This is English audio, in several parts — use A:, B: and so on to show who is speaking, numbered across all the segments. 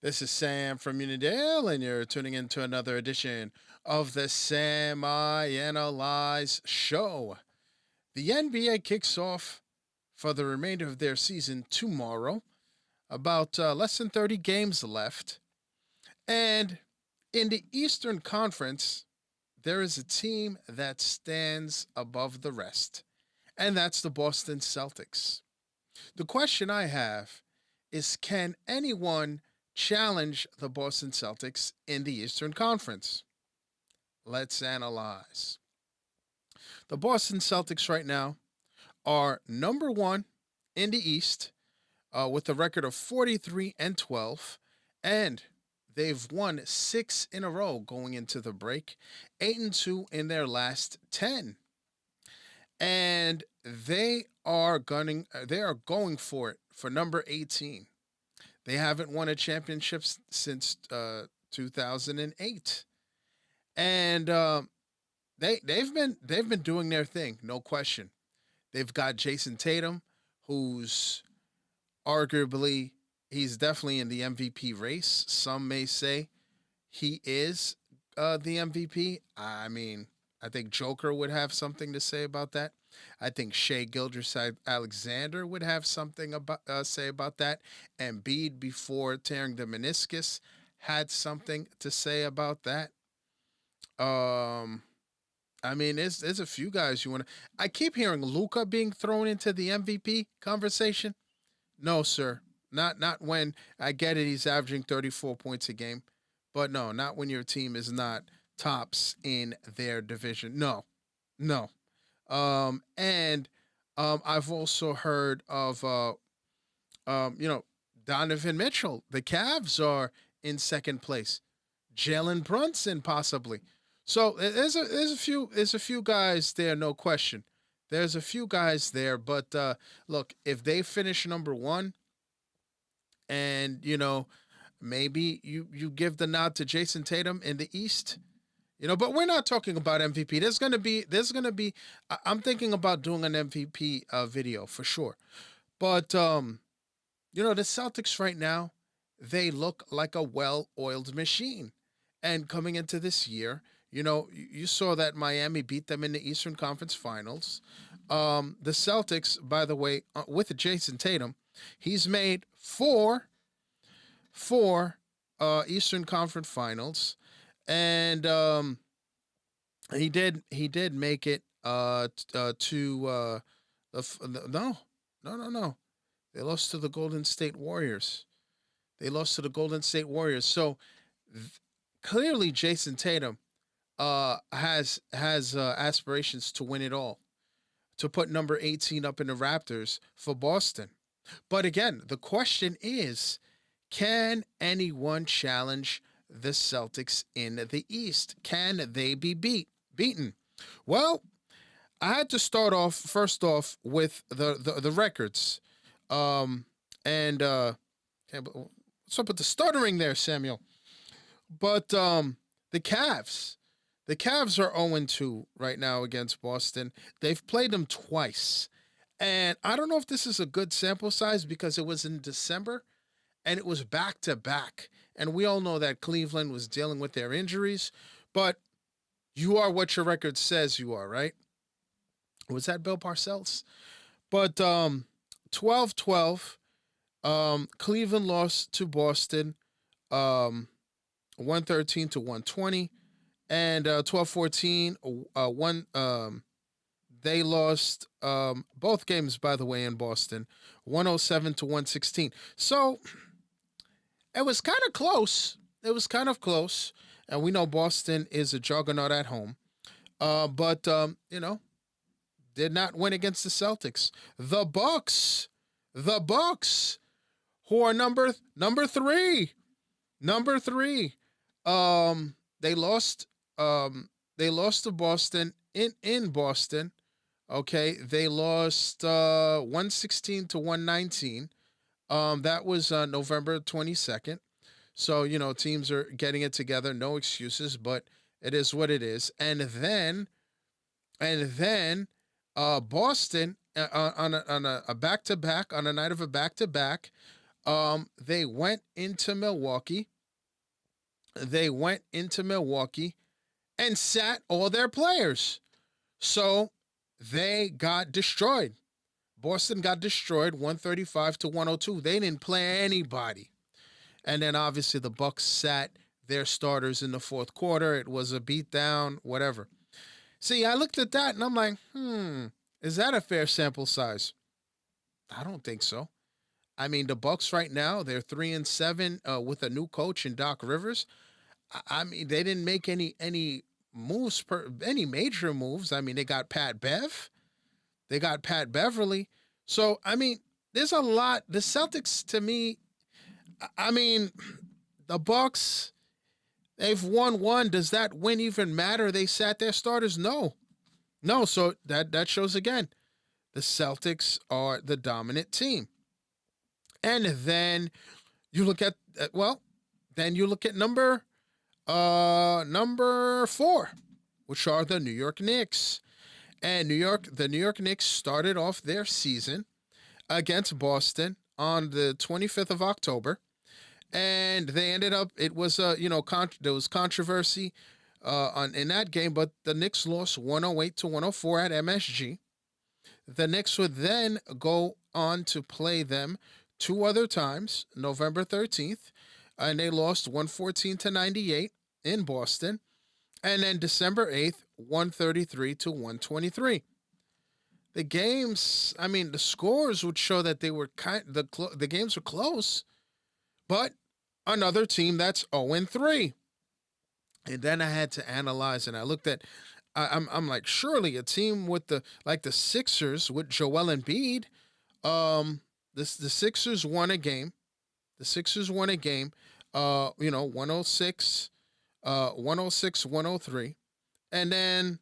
A: This is Sam from Unidale, and you're tuning into another edition of the Sam I Analyze Show. The NBA kicks off for the remainder of their season tomorrow. About less than 30 games left. And in the Eastern Conference, there is a team that stands above the rest, and that's the Boston Celtics. The question I have is, can anyone challenge the Boston Celtics in the Eastern Conference? Let's analyze. The Boston Celtics right now are number one in the East with a record of 43 and 12, and they've won 6 in a row going into the break, 8 and 2 in their last 10. And they are going for it for number 18. They haven't won a championship since 2008, and they've been doing their thing, no question. They've got Jason Tatum, who's arguably he's definitely in the MVP race. Some may say he is the MVP. I mean, I think Joker would have something to say about that. I think Shea Alexander would have something about say about that. And Embiid, before tearing the meniscus, had something to say about that. Um, I mean, there's a few guys you want to. I keep hearing Luca being thrown into the MVP conversation. No, sir, not when I get it. He's averaging 34 points a game, but no, not when your team is not tops in their division. No, no. And I've also heard of you know, Donovan Mitchell. The Cavs are in second place. Jalen Brunson possibly. So there's a few guys there, no question. There's a few guys there, but look, if they finish number one, and maybe you give the nod to Jason Tatum in the East. But we're not talking about MVP. There's gonna be. I'm thinking about doing an MVP video for sure. But the Celtics right now, they look like a well-oiled machine. And coming into this year, you saw that Miami beat them in the Eastern Conference Finals. The Celtics, by the way, with Jason Tatum, he's made four Eastern Conference Finals, and he did make it to no. They lost to the Golden State Warriors. So th- clearly, Jason Tatum has aspirations to win it all, to put number 18 up in the Raptors for Boston. But again, the question is, can anyone challenge the Celtics in the East? Can they be beaten? Well, I had to start off first off with the records. And what's up with the stuttering there, Samuel? But the Cavs. The Cavs are 0-2 right now against Boston. They've played them twice. And I don't know if this is a good sample size because it was in December and it was back to back. And we all know that Cleveland was dealing with their injuries, but you are what your record says you are, right? Was that Bill Parcells? But 12-12, Cleveland lost to Boston 113 to 120. And 12-14, one they lost both games, by the way, in Boston, 107 to 116. So it was kind of close. And we know Boston is a juggernaut at home. But did not win against the Celtics. The Bucks, who are number three. They lost. They lost to Boston in Boston. Okay, they lost 116 to 119. That was November 22nd. So, teams are getting it together. No excuses, but it is what it is. And then Boston on a back to back, on a night of a back to back. They went into Milwaukee. They went into Milwaukee and sat all their players. So they got destroyed. Boston got destroyed 135 to 102. They didn't play anybody. And then obviously the Bucks sat their starters in the fourth quarter. It was a beatdown, whatever. See, I looked at that and I'm like, is that a fair sample size? I don't think so. I mean, the Bucks right now, they're 3-7 with a new coach in Doc Rivers. I mean, they didn't make any moves, any major moves. I mean, they got Pat Bev, they got Pat Beverly. So I mean, there's a lot. The Celtics, to me, I mean, the Bucks, they've won one. Does that win even matter? They sat their starters. No, no. So that shows again, the Celtics are the dominant team. And then you look at then you look at number 4, which are the New York Knicks. And the New York Knicks started off their season against Boston on the 25th of October, and they ended up. It was there was controversy in that game, but the Knicks lost 108 to 104 at MSG. The Knicks would then go on to play them 2 other times, November 13th, and they lost 114 to 98 in Boston, and then December 8th, 133 to 123. The games, I mean, the scores would show that they were the games were close, but another team that's 0-3. And then I had to analyze, and I looked at, I'm like, surely a team with the Sixers with Joel Embiid, the Sixers won a game. The Sixers won a game, 106, 103. And then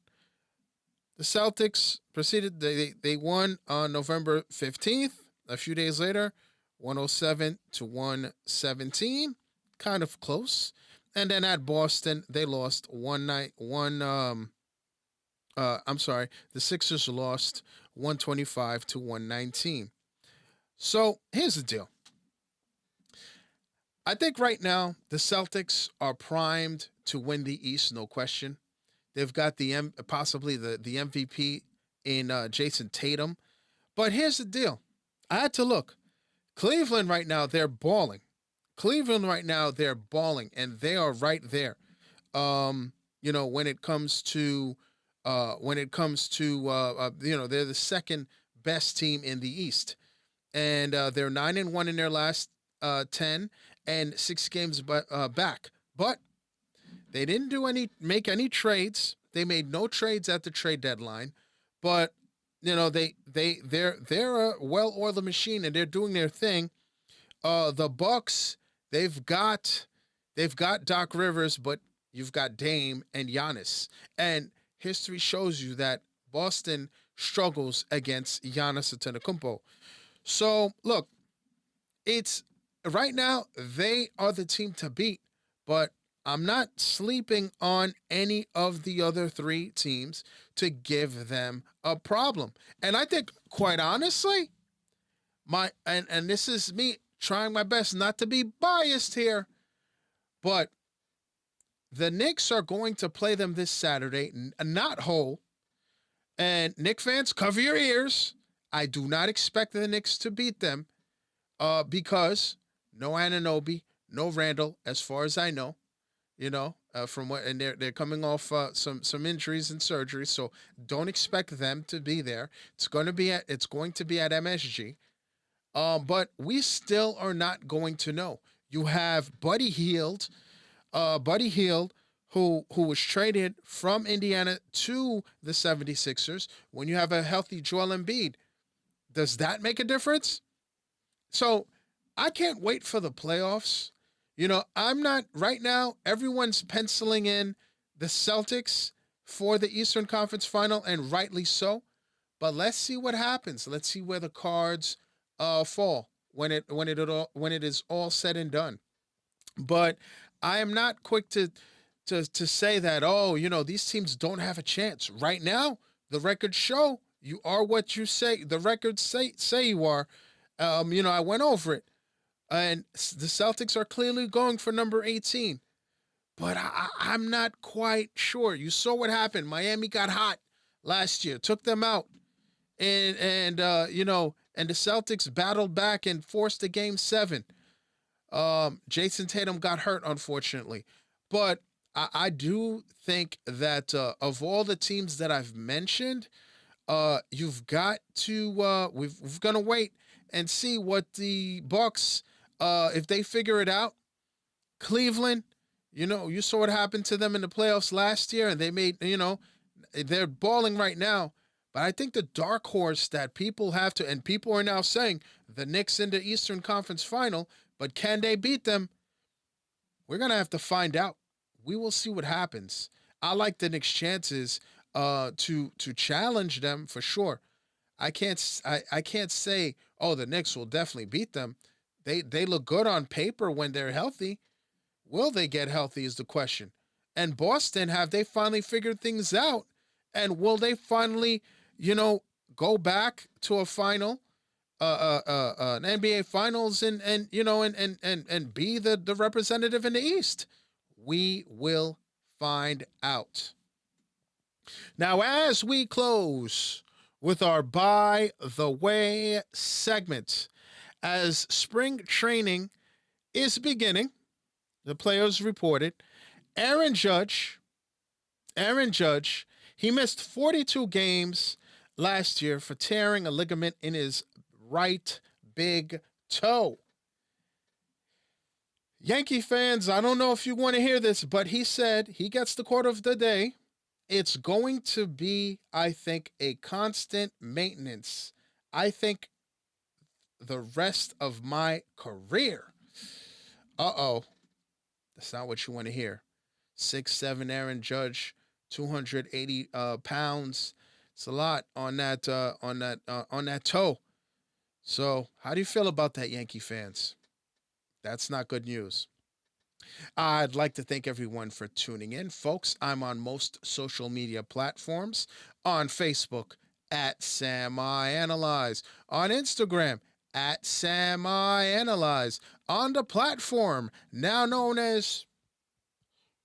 A: the Celtics proceeded, they won on November 15th, a few days later, 107 to 117, kind of close. And then at Boston, they lost the Sixers lost 125 to 119. So here's the deal. I think right now the Celtics are primed to win the East, no question. They've got possibly the MVP in Jason Tatum. But here's the deal. I had to look. Cleveland right now, they're balling. Cleveland right now, they're balling, and they are right there. When it comes to they're the second best team in the East, and they're 9-1 in their last 10 and 6 games back. But they didn't make any trades. They made no trades at the trade deadline, but they're a well-oiled machine and they're doing their thing. The Bucks, they've got Doc Rivers, but you've got Dame and Giannis, and history shows you that Boston struggles against Giannis Antetokounmpo. So look, it's right now they are the team to beat, but I'm not sleeping on any of the other 3 teams to give them a problem. And I think, quite honestly, and this is me trying my best not to be biased here, but the Knicks are going to play them this Saturday, not whole. And Knicks fans, cover your ears. I do not expect the Knicks to beat them because no Anunoby, no Randall, as far as I know. From what, and they're coming off some injuries and surgery, so don't expect them to be there. It's going to be at MSG, but we still are not going to know. You have Buddy Hield, who was traded from Indiana to the 76ers. When you have a healthy Joel Embiid, does that make a difference? So I can't wait for the playoffs. I'm not right now. Everyone's penciling in the Celtics for the Eastern Conference Final, and rightly so. But let's see what happens. Let's see where the cards fall when it is all said and done. But I am not quick to say that these teams don't have a chance. Right now, the records show you are what you say. The records say you are. I went over it. And the Celtics are clearly going for number 18. But I'm not quite sure. You saw what happened. Miami got hot last year, took them out, and the Celtics battled back and forced a game 7. Jason Tatum got hurt, unfortunately, but I do think that of all the teams that I've mentioned, you've got to we've gonna wait and see what the Bucks, if they figure it out. Cleveland, you saw what happened to them in the playoffs last year, and they made, they're balling right now. But I think the dark horse that people have to, and people are now saying the Knicks in the Eastern Conference Final, but can they beat them? We're gonna have to find out. We will see what happens. I like the Knicks' chances to challenge them for sure. I can't say, oh, the Knicks will definitely beat them. They look good on paper when they're healthy. Will they get healthy is the question. And Boston, have they finally figured things out? And will they finally, go back to a final, an NBA Finals, and be the representative in the East? We will find out. Now, as we close with our By the Way segment, as spring training is beginning, the players reported, Aaron Judge, he missed 42 games last year for tearing a ligament in his right big toe. Yankee fans, I don't know if you want to hear this, but he said he gets the quote of the day. It's going to be, I think, a constant maintenance. I think the rest of my career. Uh-oh. That's not what you want to hear. 6'7" Aaron Judge, 280 pounds. It's a lot on that toe. So, how do you feel about that, Yankee fans? That's not good news. I'd like to thank everyone for tuning in, folks. I'm on most social media platforms. On Facebook at Sam I Analyze. On Instagram at Sam I Analyze. On the platform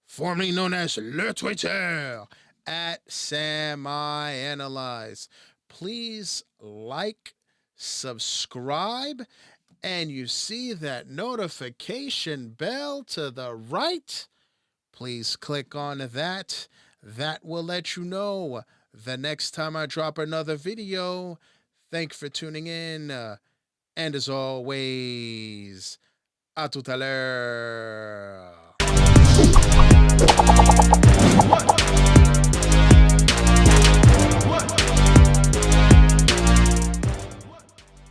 A: formerly known as Le Twitter, at Sam I Analyze. Please like, subscribe, and you see that notification bell to the right. Please click on that. That will let you know the next time I drop another video. Thanks for tuning in. And as always, à tout à l'heure.